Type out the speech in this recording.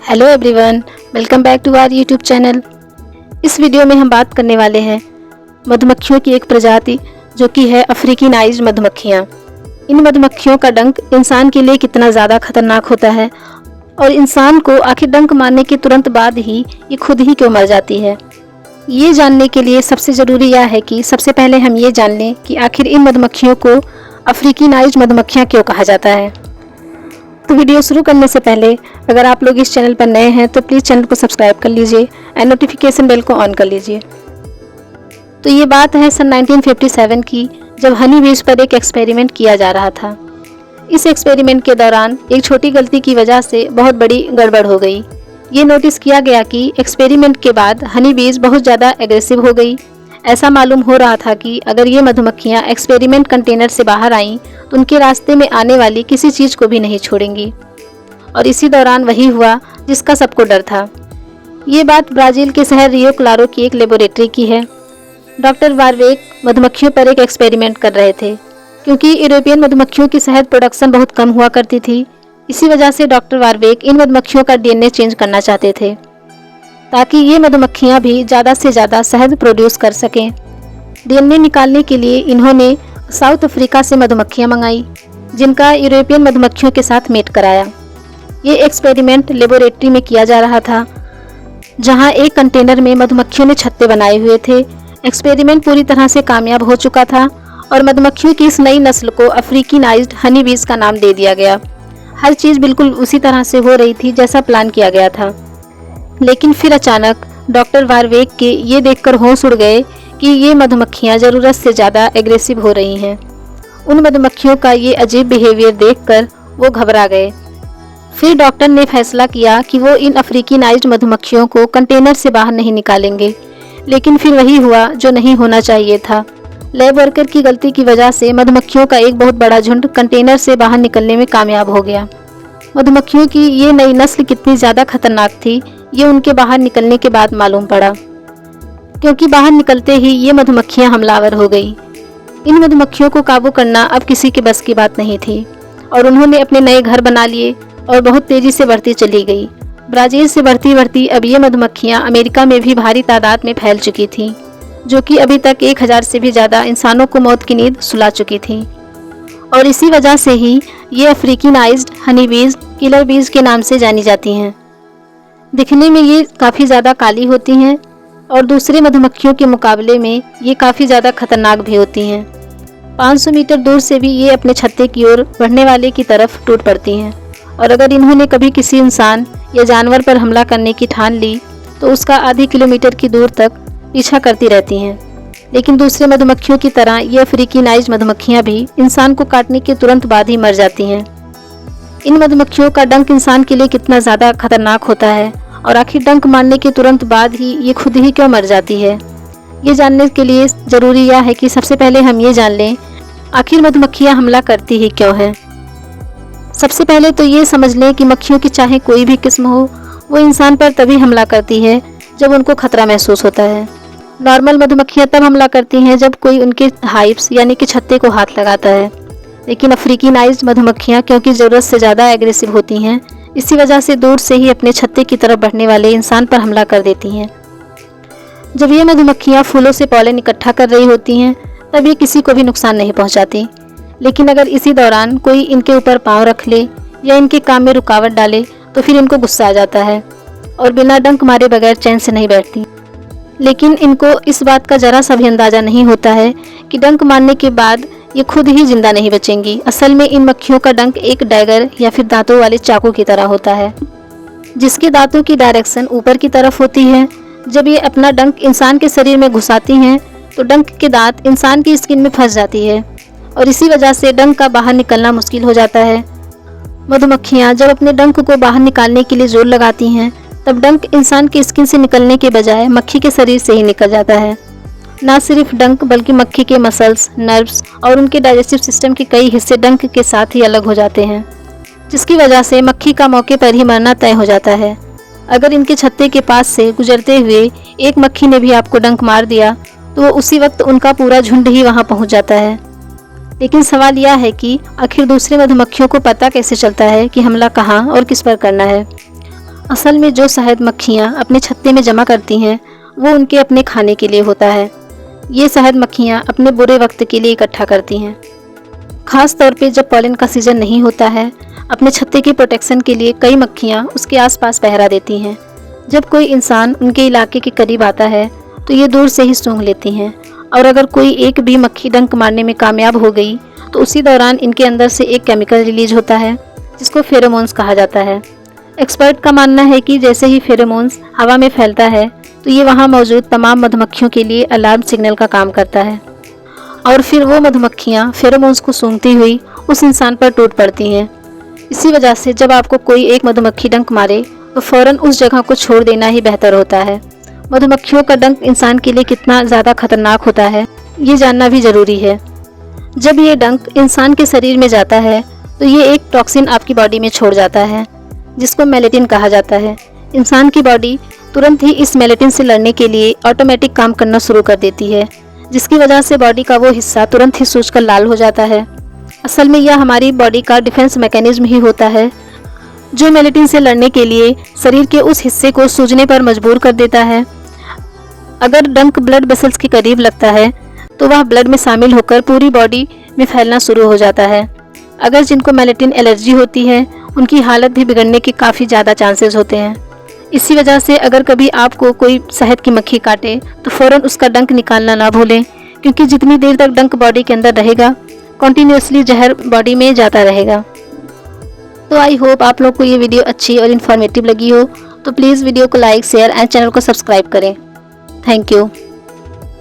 Hello everyone, welcome back to our YouTube channel. इस video में हम बात करने वाले हैं मधुमक्खियों की एक प्रजाति जो कि है अफ्रीकी नाइज्ड मधुमक्खियाँ। इन मधुमक्खियों का डंक इंसान के लिए कितना ज़्यादा खतरनाक होता है और इंसान को आखिर डंक मारने के तुरंत बाद ही ये खुद ही क्यों मर जाती है। ये जानने के लिए सबसे ज़रूरी यह है कि सबसे पहले हम ये जान लें कि आखिर इन मधुमक्खियों को अफ्रीकी नाइज्ड मधुमक्खियाँ क्यों कहा जाता है। तो वीडियो शुरू करने से पहले अगर आप लोग इस चैनल पर नए हैं तो प्लीज़ चैनल को सब्सक्राइब कर लीजिए एंड नोटिफिकेशन बेल को ऑन कर लीजिए। तो ये बात है सन 1957 की, जब हनी बीज पर एक एक्सपेरिमेंट किया जा रहा था। इस एक्सपेरिमेंट के दौरान एक छोटी गलती की वजह से बहुत बड़ी गड़बड़ हो गई। ये नोटिस किया गया कि एक्सपेरिमेंट के बाद हनी बीज बहुत ज़्यादा एग्रेसिव हो गई। ऐसा मालूम हो रहा था कि अगर ये मधुमक्खियाँ एक्सपेरिमेंट कंटेनर से बाहर आईं तो उनके रास्ते में आने वाली किसी चीज़ को भी नहीं छोड़ेंगी। और इसी दौरान वही हुआ जिसका सबको डर था। ये बात ब्राज़ील के शहर रियो क्लारो की एक लेबोरेटरी की है। डॉक्टर वारवेक मधुमक्खियों पर एक एक्सपेरिमेंट कर रहे थे। क्योंकि यूरोपियन मधुमक्खियों की शहद प्रोडक्शन बहुत कम हुआ करती थी, इसी वजह से डॉक्टर वारवेक इन मधुमक्खियों का डीएनए चेंज करना चाहते थे ताकि ये मधुमक्खियाँ भी ज़्यादा से ज़्यादा शहद प्रोड्यूस कर सकें। डीएनए निकालने के लिए इन्होंने साउथ अफ्रीका से मधुमक्खियाँ मंगाई, जिनका यूरोपियन मधुमक्खियों के साथ मेट कराया। ये एक्सपेरिमेंट लेबोरेटरी में किया जा रहा था, जहाँ एक कंटेनर में मधुमक्खियों ने छत्ते बनाए हुए थे। एक्सपेरिमेंट पूरी तरह से कामयाब हो चुका था और मधुमक्खियों की इस नई नस्ल को अफ्रीकी नाइज्ड हनी बीज का नाम दे दिया गया। हर चीज़ बिल्कुल उसी तरह से हो रही थी जैसा प्लान किया गया था। लेकिन फिर अचानक डॉक्टर वारवेक के ये देखकर होश उड़ गए कि ये मधुमक्खियाँ ज़रूरत से ज़्यादा एग्रेसिव हो रही हैं। उन मधुमक्खियों का ये अजीब बिहेवियर देखकर वो घबरा गए। फिर डॉक्टर ने फैसला किया कि वो इन अफ्रीकी नाइज्ड मधुमक्खियों को कंटेनर से बाहर नहीं निकालेंगे। लेकिन फिर वही हुआ जो नहीं होना चाहिए था। लैब वर्कर की गलती की वजह से मधुमक्खियों का एक बहुत बड़ा झुंड कंटेनर से बाहर निकलने में कामयाब हो गया। मधुमक्खियों की ये नई नस्ल कितनी ज़्यादा खतरनाक थी, ये उनके बाहर निकलने के बाद मालूम पड़ा। क्योंकि बाहर निकलते ही ये मधुमक्खियाँ हमलावर हो गई। इन मधुमक्खियों को काबू करना अब किसी के बस की बात नहीं थी और उन्होंने अपने नए घर बना लिए और बहुत तेज़ी से बढ़ती चली गई। ब्राज़ील से बढ़ती बढ़ती अब ये मधुमक्खियाँ अमेरिका में भी भारी तादाद में फैल चुकी थीं, जो कि अभी तक 1000 से भी ज़्यादा इंसानों को मौत की नींद सुला चुकी थीं। और इसी वजह से ही ये अफ्रीकी नाइज्ड हनी बीज किलर बीज के नाम से जानी जाती हैं। दिखने में ये काफ़ी ज़्यादा काली होती हैं और दूसरे मधुमक्खियों के मुकाबले में ये काफ़ी ज़्यादा खतरनाक भी होती हैं। 500 मीटर दूर से भी ये अपने छत्ते की ओर बढ़ने वाले की तरफ टूट पड़ती हैं और अगर इन्होंने कभी किसी इंसान या जानवर पर हमला करने की ठान ली तो उसका आधी किलोमीटर की दूर तक पीछा करती रहती हैं। लेकिन दूसरे मधुमक्खियों की तरह ये अफ्रीकी नाइज्ड मधुमक्खियाँ भी इंसान को काटने के तुरंत बाद ही मर जाती हैं। इन मधुमक्खियों का डंक इंसान के लिए कितना ज़्यादा खतरनाक होता है और आखिर डंक मारने के तुरंत बाद ही ये खुद ही क्यों मर जाती है, ये जानने के लिए ज़रूरी यह है कि सबसे पहले हम ये जान लें आखिर मधुमक्खियाँ हमला करती ही क्यों हैं। सबसे पहले तो ये समझ लें कि मक्खियों की चाहे कोई भी किस्म हो, वो इंसान पर तभी हमला करती है जब उनको खतरा महसूस होता है। नॉर्मल मधुमक्खियाँ तब हमला करती हैं जब कोई उनके हाइव्स यानी कि छत्ते को हाथ लगाता है। लेकिन अफ्रीकी नाइज्ड मधुमक्खियाँ क्योंकि ज़रूरत से ज़्यादा एग्रेसिव होती हैं, इसी वजह से दूर से ही अपने छत्ते की तरफ बढ़ने वाले इंसान पर हमला कर देती हैं। जब ये मधुमक्खियाँ फूलों से पॉलन इकट्ठा कर रही होती हैं तब ये किसी को भी नुकसान नहीं पहुँचाती। लेकिन अगर इसी दौरान कोई इनके ऊपर पाँव रख ले या इनके काम में रुकावट डाले तो फिर इनको गुस्सा आ जाता है और बिना डंक मारे बगैर चैन से नहीं बैठती। लेकिन इनको इस बात का ज़रा सा भी अंदाज़ा नहीं होता है कि डंक मारने के बाद ये खुद ही जिंदा नहीं बचेंगी। असल में इन मक्खियों का डंक एक डैगर या फिर दांतों वाले चाकू की तरह होता है, जिसके दांतों की डायरेक्शन ऊपर की तरफ होती है। जब ये अपना डंक इंसान के शरीर में घुसाती हैं तो डंक के दांत इंसान की स्किन में फंस जाती है और इसी वजह से डंक का बाहर निकलना मुश्किल हो जाता है। मधुमक्खियाँ जब अपने डंक को बाहर निकालने के लिए जोर लगाती हैं तब डंक इंसान की स्किन से निकलने के बजाय मक्खी के शरीर से ही निकल जाता है। ना सिर्फ डंक बल्कि मक्खी के मसल्स, नर्व्स और उनके डाइजेस्टिव सिस्टम के कई हिस्से डंक के साथ ही अलग हो जाते हैं, जिसकी वजह से मक्खी का मौके पर ही मरना तय हो जाता है। अगर इनके छत्ते के पास से गुजरते हुए एक मक्खी ने भी आपको डंक मार दिया तो वो उसी वक्त उनका पूरा झुंड ही वहाँ पहुँच जाता है। लेकिन सवाल यह है कि आखिर दूसरे मधुमक्खियों को पता कैसे चलता है कि हमला कहाँ और किस पर करना है। असल में जो शहद मक्खियाँ अपने छत्ते में जमा करती हैं वो उनके अपने खाने के लिए होता है। ये शहद मक्खियाँ अपने बुरे वक्त के लिए इकट्ठा करती हैं। खास तौर पे जब पॉलन का सीज़न नहीं होता है, अपने छत्ते के प्रोटेक्शन के लिए कई मक्खियाँ उसके आसपास पहरा देती हैं। जब कोई इंसान उनके इलाके के करीब आता है तो ये दूर से ही सूंघ लेती हैं, और अगर कोई एक भी मक्खी डंक मारने में कामयाब हो गई तो उसी दौरान इनके अंदर से एक केमिकल रिलीज होता है जिसको फेरोमोन्स कहा जाता है। एक्सपर्ट का मानना है कि जैसे ही फेरोमोन्स हवा में फैलता है तो ये वहाँ मौजूद तमाम मधुमक्खियों के लिए अलार्म सिग्नल का काम करता है, और फिर वो मधुमक्खियाँ फेरोमोन्स को सूंघती हुई उस इंसान पर टूट पड़ती हैं। इसी वजह से जब आपको कोई एक मधुमक्खी डंक मारे तो फ़ौरन उस जगह को छोड़ देना ही बेहतर होता है। मधुमक्खियों का डंक इंसान के लिए कितना ज़्यादा खतरनाक होता है ये जानना भी ज़रूरी है। जब ये डंक इंसान के शरीर में जाता है तो ये एक टॉक्सिन आपकी बॉडी में छोड़ जाता है जिसको मेलेटिन कहा जाता है। इंसान की बॉडी तुरंत ही इस मेलेटिन से लड़ने के लिए ऑटोमेटिक काम करना शुरू कर देती है, जिसकी वजह से बॉडी का वो हिस्सा तुरंत ही सूजकर लाल हो जाता है। असल में यह हमारी बॉडी का डिफेंस मैकेनिज्म ही होता है जो मेलेटिन से लड़ने के लिए शरीर के उस हिस्से को सूजने पर मजबूर कर देता है। अगर डंक ब्लड वेसल्स के करीब लगता है तो वह ब्लड में शामिल होकर पूरी बॉडी में फैलना शुरू हो जाता है। अगर जिनको मेलेटिन एलर्जी होती है उनकी हालत भी बिगड़ने के काफ़ी ज़्यादा चांसेस होते हैं। इसी वजह से अगर कभी आपको कोई शहद की मक्खी काटे तो फ़ौरन उसका डंक निकालना ना भूलें, क्योंकि जितनी देर तक डंक बॉडी के अंदर रहेगा कॉन्टीन्यूसली जहर बॉडी में जाता रहेगा। तो आई होप आप लोग को ये वीडियो अच्छी और इन्फॉर्मेटिव लगी हो, तो प्लीज़ वीडियो को लाइक, शेयर एंड चैनल को सब्सक्राइब करें। Thank you.